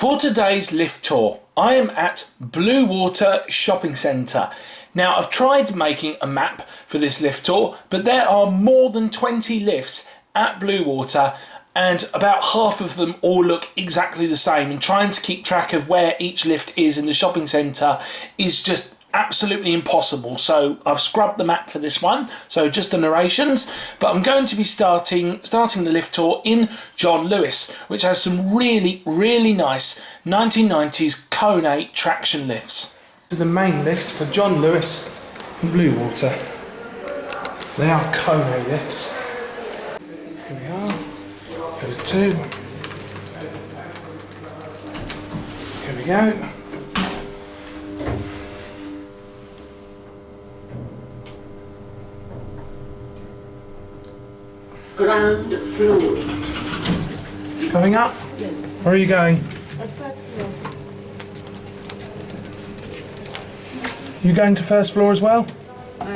For today's lift tour, I am at Bluewater shopping centre. Now, I've tried making a map for this lift tour, but there are more than 20 lifts at Bluewater and about half of them all look exactly the same, and trying to keep track of where each lift is in the shopping centre is just absolutely impossible. So I've scrubbed the map for this one, so just the narrations, but I'm going to be starting the lift tour in John Lewis, which has some really nice 1990s Cone 8 traction lifts. The main lifts for John Lewis and Bluewater. They are Cone 8 lifts. Here we are. Goes 2. Here we go. Ground floor. Going up? Yes. Where are you going? First floor. You going to first floor as well? Not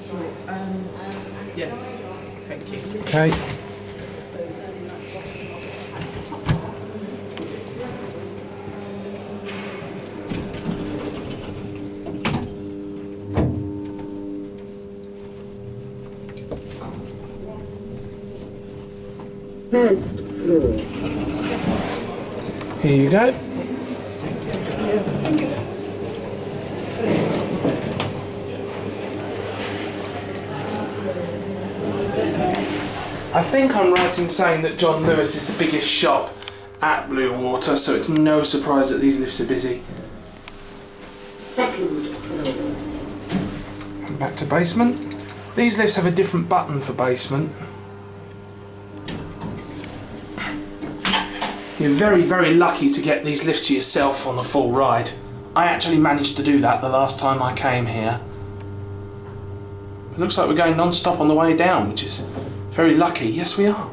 sure. Yes. Thank you. Okay. First floor. Here you go. I think I'm right in saying that John Lewis is the biggest shop at Bluewater, so it's no surprise that these lifts are busy. Second floor. And back to basement. These lifts have a different button for basement. You're very lucky to get these lifts to yourself on the full ride. I actually managed to do that the last time I came here. It looks like we're going non-stop on the way down, which is very lucky. Yes, we are.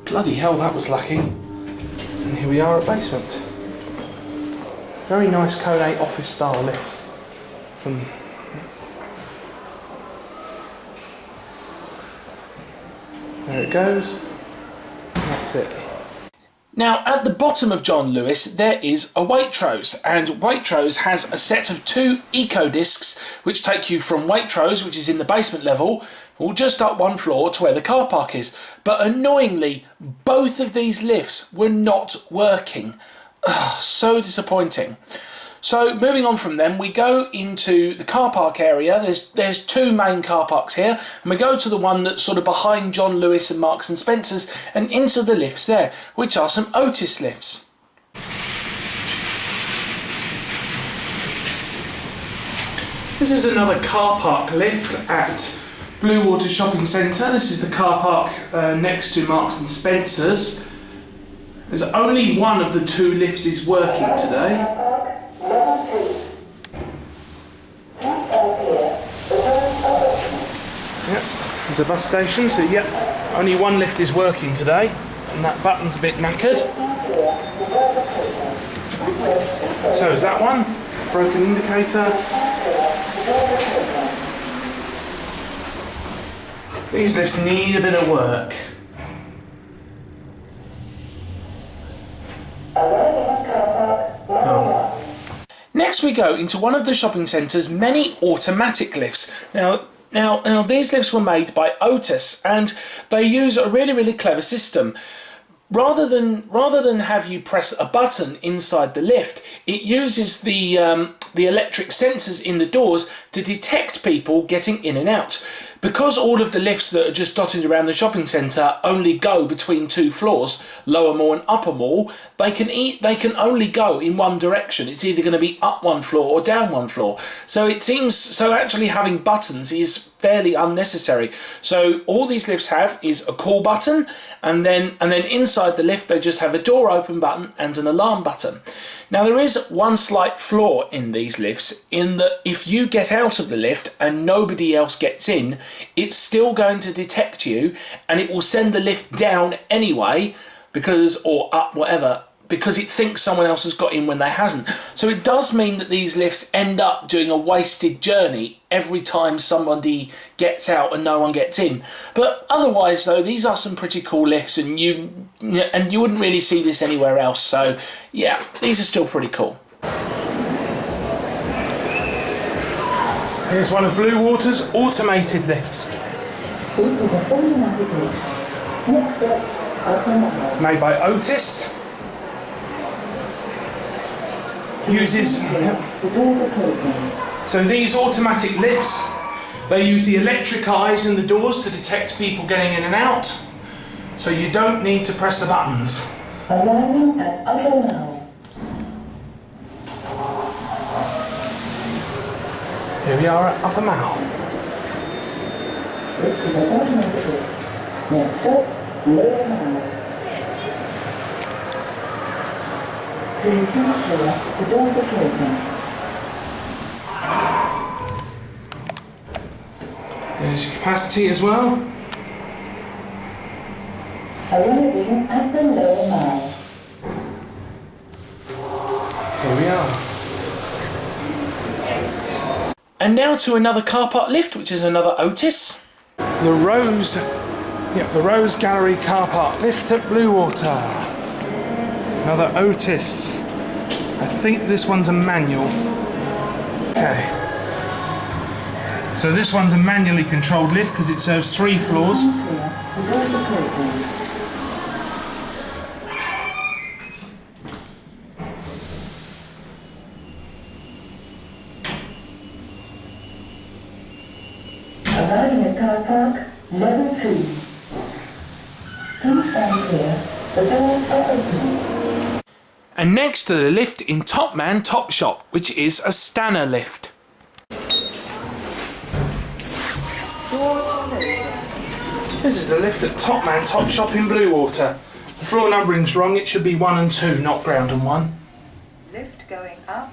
Bloody hell, that was lucky. And here we are at basement. Very nice Cone 8 office style lifts. There it goes. And that's it. Now, at the bottom of John Lewis, there is a Waitrose, and Waitrose has a set of 2 eco discs which take you from Waitrose, which is in the basement level, or just up 1 floor to where the car park is. But annoyingly, both of these lifts were not working. Ugh, so disappointing. So moving on from them, we go into the car park area. There's 2 main car parks here, and we go to the one that's sort of behind John Lewis and Marks and Spencer's, and into the lifts there, which are some Otis lifts. This is another car park lift at Bluewater Shopping Centre. This is the car park next to Marks and Spencer's. There's only one of the 2 lifts is working today. Yep, there's a bus station, so yep, only 1 lift is working today, and that button's a bit knackered. So is that one, broken indicator. These lifts need a bit of work. Next we go into one of the shopping centre's many automatic lifts. Now these lifts were made by Otis, and they use a really clever system. Rather than have you press a button inside the lift, it uses the electric sensors in the doors to detect people getting in and out. Because all of the lifts that are just dotted around the shopping centre only go between 2 floors, lower mall and upper mall, they can only go in one direction. It's either going to be up 1 floor or down 1 floor. So it seems actually having buttons is fairly unnecessary. So all these lifts have is a call button, and then inside the lift they just have a door open button and an alarm button. Now there is one slight flaw in these lifts, in that if you get out of the lift and nobody else gets in, it's still going to detect you and it will send the lift down anyway, or up, whatever, because it thinks someone else has got in when they hasn't. So it does mean that these lifts end up doing a wasted journey every time somebody gets out and no one gets in. But otherwise though, these are some pretty cool lifts, and you wouldn't really see this anywhere else. So yeah, these are still pretty cool. Here's one of Bluewater's automated lifts. It's made by Otis. So these automatic lifts, they use the electric eyes in the doors to detect people getting in and out, so you don't need to press the buttons. Arriving at Upper Mall. Here we are at Upper Mall. This is an automatic lift. Next stop, Lower Mall. Please make sure the doors are closing. There's your capacity as well. Arriving at the Lower Mall. Here we are. And now to another car park lift, which is another Otis. The Rose Gallery car park lift at Bluewater. Another Otis. I think this one's a manual. Okay. So this one's a manually controlled lift because it serves 3 floors. The doors are closing. Arriving at car park, level 2. Please stand clear. The doors are opening. And next to the lift in Top Man Top Shop, which is a Stanner lift. This is the lift at Top Man Top Shop in Bluewater. The floor numbering's wrong, it should be 1 and 2, not ground and 1. Lift going up.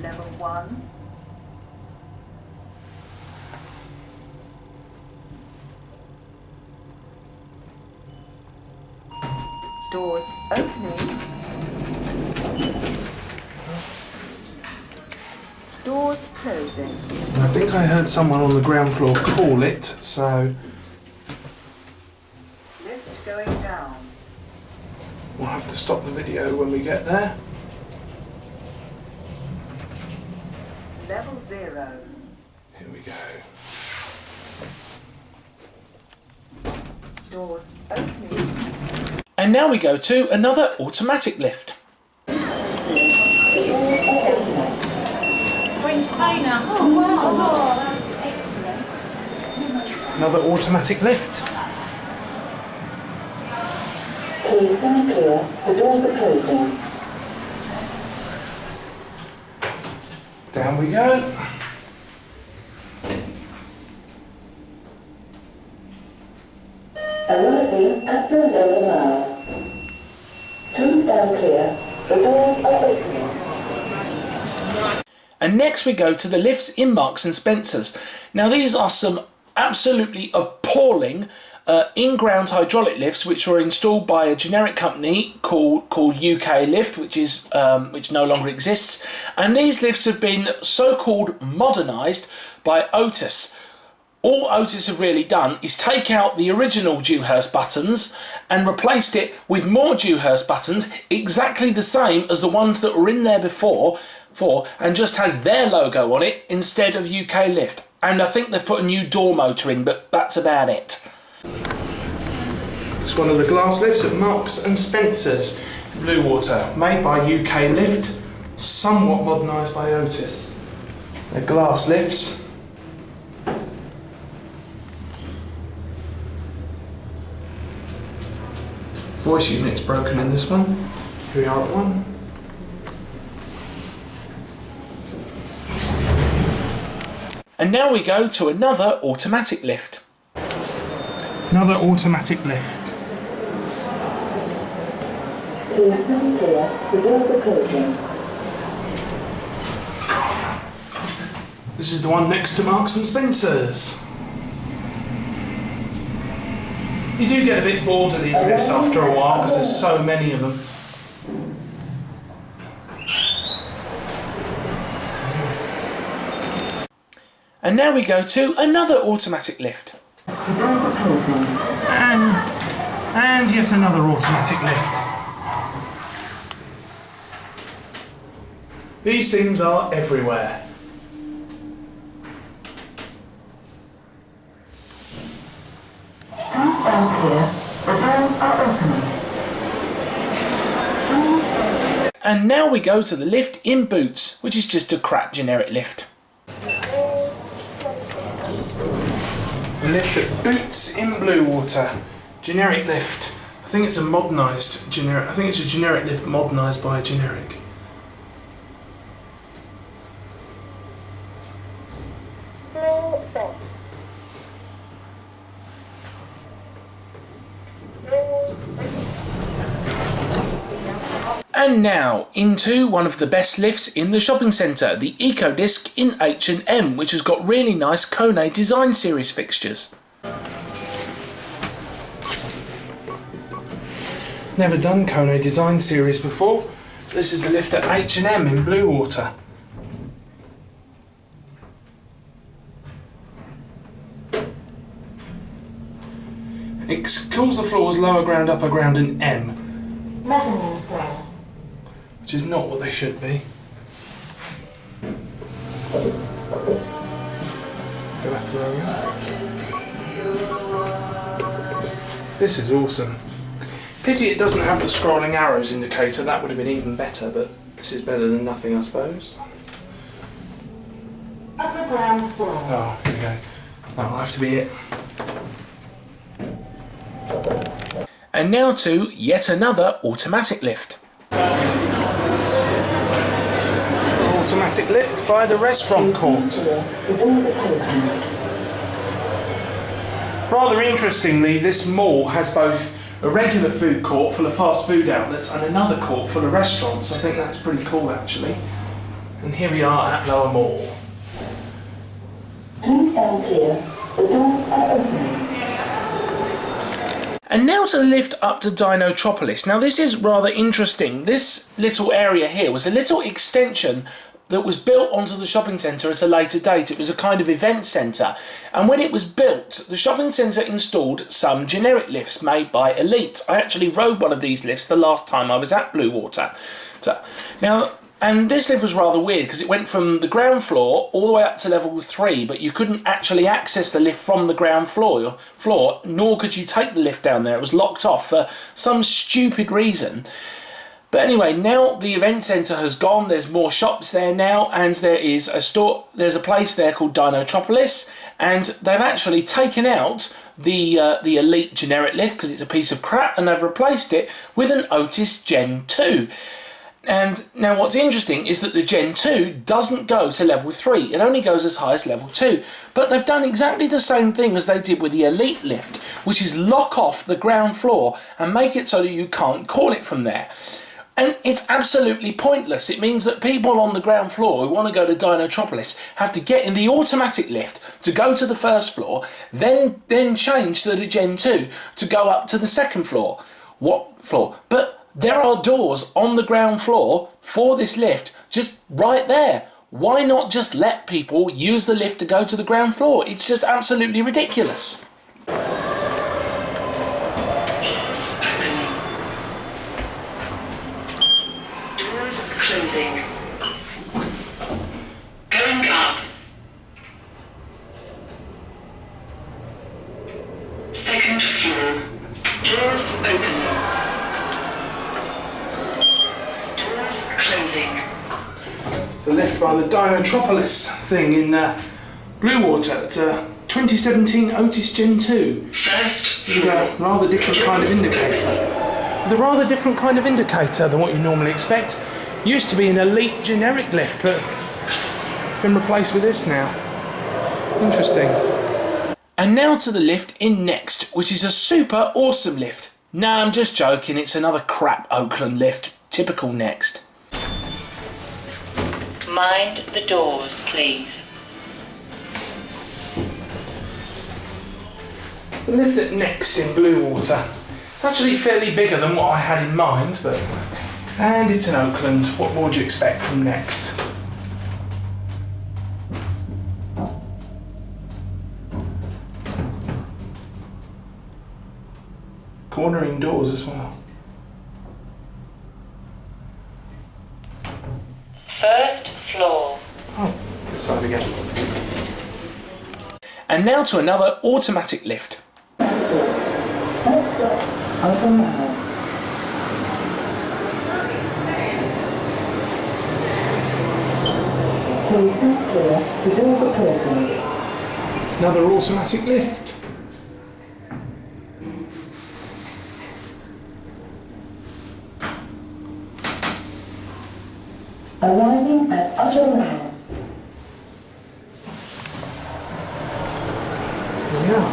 Level 1. Doors opening. Doors closing. And I think I heard someone on the ground floor call it, so Lift going down. we'll have to stop the video when we get there. Level 0. Here we go. Doors opening. And now we go to another automatic lift. Another automatic lift. Please stand clear. The doors are closing. Down we go. Arriving at the Lower Mall. Please stand clear. The doors are opening. And next we go to the lifts in Marks and Spencer's. Now these are some absolutely appalling in-ground hydraulic lifts which were installed by a generic company called UK Lift, which no longer exists. And these lifts have been so-called modernised by Otis. All Otis have really done is take out the original Dewhurst buttons and replaced it with more Dewhurst buttons, exactly the same as the ones that were in there before, and just has their logo on it instead of UK Lift. And I think they've put a new door motor in, but that's about it. It's one of the glass lifts at Marks and Spencer's, Bluewater, made by UK Lift, somewhat modernised by Otis. They're glass lifts. Voice unit's broken in this one. Here we are at 1. And now we go to another automatic lift. Another automatic lift. Please stand clear. The doors are closing. This is the one next to Marks and Spencer's. You do get a bit bored of these lifts after a while because there's so many of them. And now we go to another automatic lift. And yet another automatic lift. These things are everywhere. Down here, the doors are opening. And now we go to the lift in Boots, which is just a crap generic lift. The lift at Boots in Bluewater. Generic lift. I think it's a modernised generic. I think it's a generic lift modernised by a generic. And now into one of the best lifts in the shopping centre, the EcoDisc in H&M, which has got really nice Kone Design Series fixtures. Never done Kone Design Series before. This is the lift at H&M in Bluewater. It calls the floors lower ground, upper ground and M. Which is not what they should be. Go back to their room. This is awesome. Pity it doesn't have the scrolling arrows indicator, that would have been even better, but this is better than nothing, I suppose. Upper ground floor. Oh, here we go. That'll have to be it. And now to yet another automatic lift. Automatic lift by the restaurant court. Rather interestingly, this mall has both a regular food court full of fast food outlets and another court full of restaurants. I think that's pretty cool actually. And here we are at Lower Mall. Please stand clear. The doors are opening. And now to the lift up to Dinotropolis. Now this is rather interesting. This little area here was a little extension that was built onto the shopping centre at a later date. It was a kind of event centre. And when it was built, the shopping centre installed some generic lifts made by Elite. I actually rode one of these lifts the last time I was at Bluewater. And this lift was rather weird because it went from the ground floor all the way up to level 3, but you couldn't actually access the lift from the ground floor, nor could you take the lift down there. It was locked off for some stupid reason. But anyway, now the event centre has gone, there's more shops there now, and there is a store, there's a place there called Dinotropolis, and they've actually taken out the Elite generic lift because it's a piece of crap, and they've replaced it with an Otis Gen 2. And now what's interesting is that the Gen 2 doesn't go to level 3, it only goes as high as level 2. But they've done exactly the same thing as they did with the Elite lift, which is lock off the ground floor and make it so that you can't call it from there. And it's absolutely pointless. It means that people on the ground floor who want to go to Dinotropolis have to get in the automatic lift to go to the first floor, then change to the Gen 2 to go up to the second floor. What floor? But there are doors on the ground floor for this lift, just right there. Why not just let people use the lift to go to the ground floor? It's just absolutely ridiculous. Doors closing. Going up. Second floor. Doors open. It's the lift by the Dinotropolis thing in Bluewater. It's a 2017 Otis Gen 2. First With a rather different kind of indicator. With a rather different kind of indicator than what you normally expect. Used to be an Elite generic lift, but it's been replaced with this now. Interesting. And now to the lift in Next, which is a super awesome lift. Nah, I'm just joking, it's another crap Oakland lift. Typical Next. Mind the doors, please. The lift at Next in Bluewater. Actually fairly bigger than what I had in mind, but... And it's in Oakland. What more would you expect from Next? Cornering doors as well. First floor. Oh, this side again. And now to another automatic lift. Open now. Please stand clear. The doors are closing. Another automatic lift. Arriving at Underground. Yeah.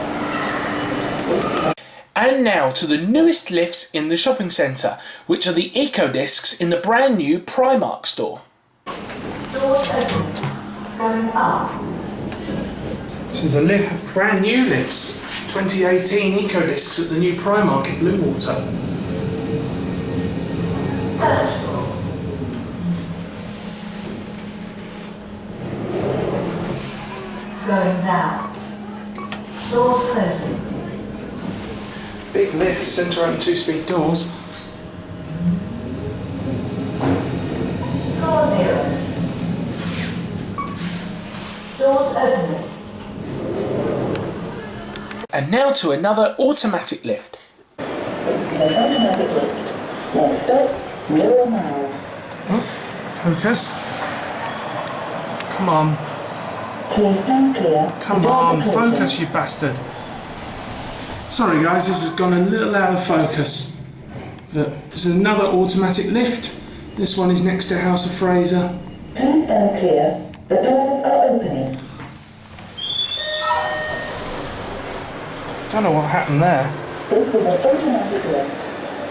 And now to the newest lifts in the shopping centre, which are the Eco Discs in the brand new Primark store. Doors open. Going up. This is the brand new lifts, 2018 Eco Discs at the new Primark in Bluewater. First floor. Going down. Doors closing. Big lifts, centre open 2-speed doors. Floor 0. Doors opening. And now to another automatic lift. Automatic lift. Next stop, Mirror Mile. Focus. Come on. Please stand clear. Come on, focus, you bastard. Sorry guys, this has gone a little out of focus. But this is another automatic lift. This one is next to House of Fraser. Please stand clear. The doors are opening. Don't know what happened there. This is an automatic lift.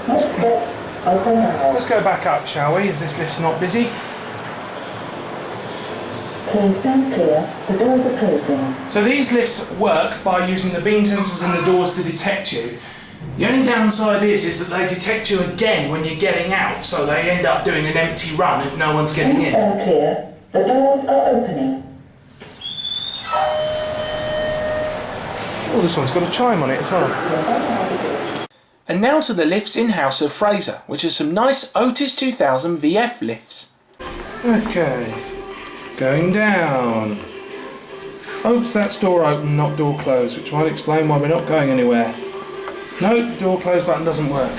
Next stop, open now. Let's go back up, shall we? Is this lift's not busy? Please stand clear. The doors are closing. So these lifts work by using the beam sensors in the doors to detect you. The only downside is that they detect you again when you're getting out, so they end up doing an empty run if no one's getting Please in. stand clear. The doors are opening. Oh, this one's got a chime on it as well. And now to the lifts in House of Fraser, which are some nice Otis 2000 VF lifts. Okay, going down. Oops, that's door open, not door closed, which might explain why we're not going anywhere. No, door close button doesn't work.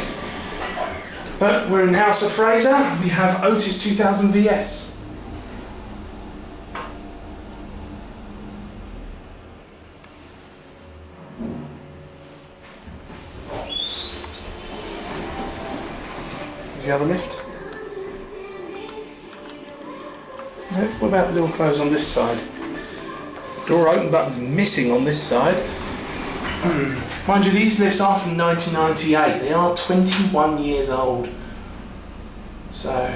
But we're in House of Fraser, we have Otis 2000 VFs. There's the other lift. No, what about the door close on this side? Door open button's missing on this side. Mind you, these lifts are from 1998. They are 21 years old. So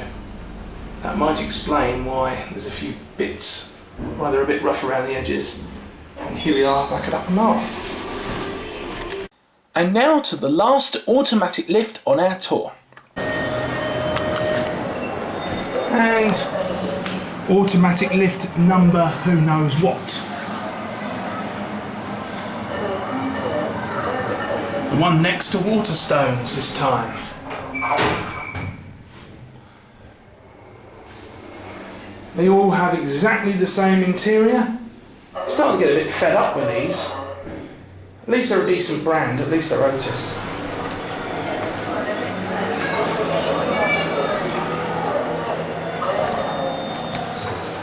that might explain why there's a few bits, why they're a bit rough around the edges. And here we are back at Upper Mall. And now to the last automatic lift on our tour. And automatic lift number who knows what. The one next to Waterstones this time. They all have exactly the same interior. Starting to get a bit fed up with these. At least they're a decent brand, at least they're Otis.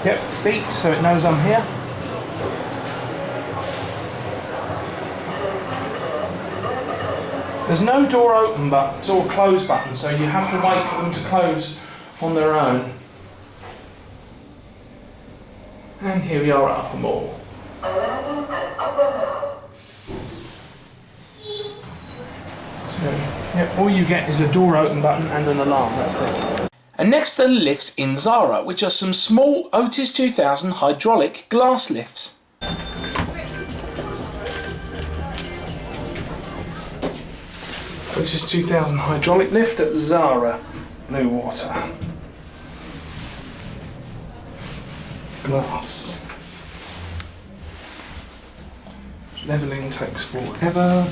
Yep, it's beeped so it knows I'm here. There's no door open button or close button, so you have to wait for them to close on their own. And here we are at Upper Mall. So, yeah, all you get is a door open button and an alarm, that's it. And next are the lifts in Zara, which are some small Otis 2000 hydraulic glass lifts. Otis 2000 hydraulic lift at Zara, Bluewater. Glass. Levelling takes forever.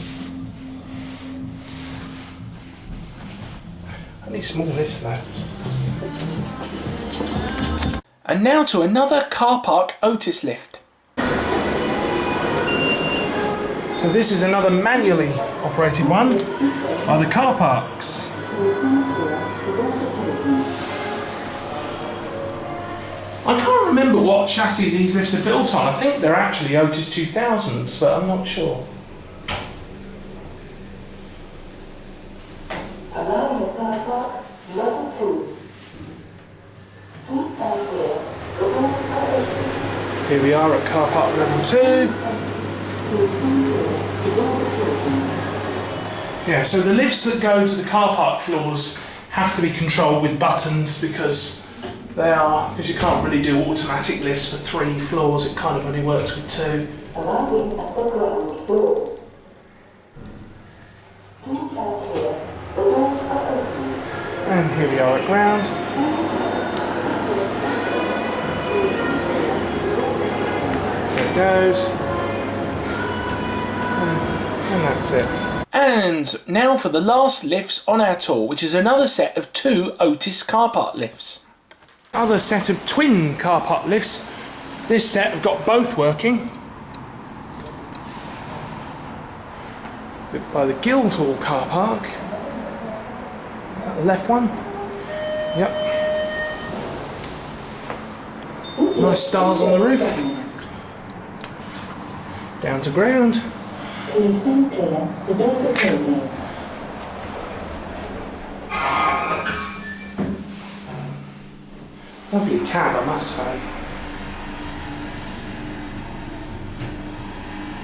Only small lifts though. And now to another car park Otis lift. So this is another manually operated one by the car parks. I can't remember what chassis these lifts are built on. I think they're actually Otis 2000s, but I'm not sure. Allowing the car park, level 2. Please stand clear. The doors are open. Here we are at car park level 2. Yeah, so the lifts that go to the car park floors have to be controlled with buttons because because you can't really do automatic lifts for 3 floors, it kind of only works with 2. Arriving at the ground floor. Please stand clear. The doors are open. And here we are at ground. There it goes. And that's it. And now for the last lifts on our tour, which is another set of 2 Otis car park lifts. Other set of twin car park lifts. This set have got both working. Built by the Guildhall car park. Is that the left one? Yep. Nice stars on the roof. Down to ground. Please stand clear. The doors are closing. Lovely cab, I must say.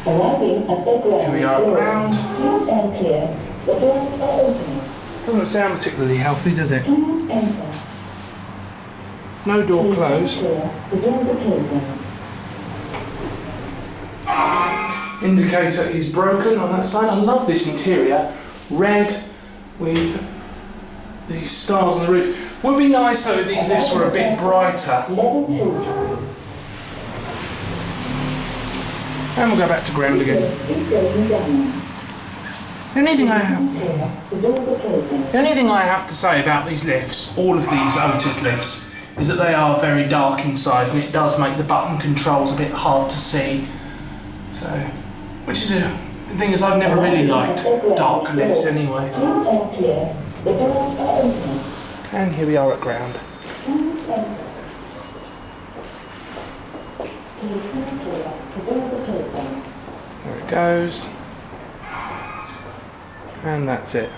Arriving at the ground Here we are at floor. ground. Please stand clear. The doors are open. Doesn't sound particularly healthy, does it? Do not enter. No door Please stand closed. clear. The doors are closing. Indicator is broken on that side. I love this interior. Red with these stars on the roof. Would be nice though if these lifts were a bit brighter. Level 2. And we'll go back to ground again. Keep going down. The only thing I have, The doors are closing. the only thing I have to say about these lifts, all of these Otis lifts, is that they are very dark inside and it does make the button controls a bit hard to see. So, which is a the thing is I've never really liked dark lifts anyway. Please stand clear. The doors are open. And here we are at ground. Please enter. Please stand clear. The doors are closing. There it goes. And that's it.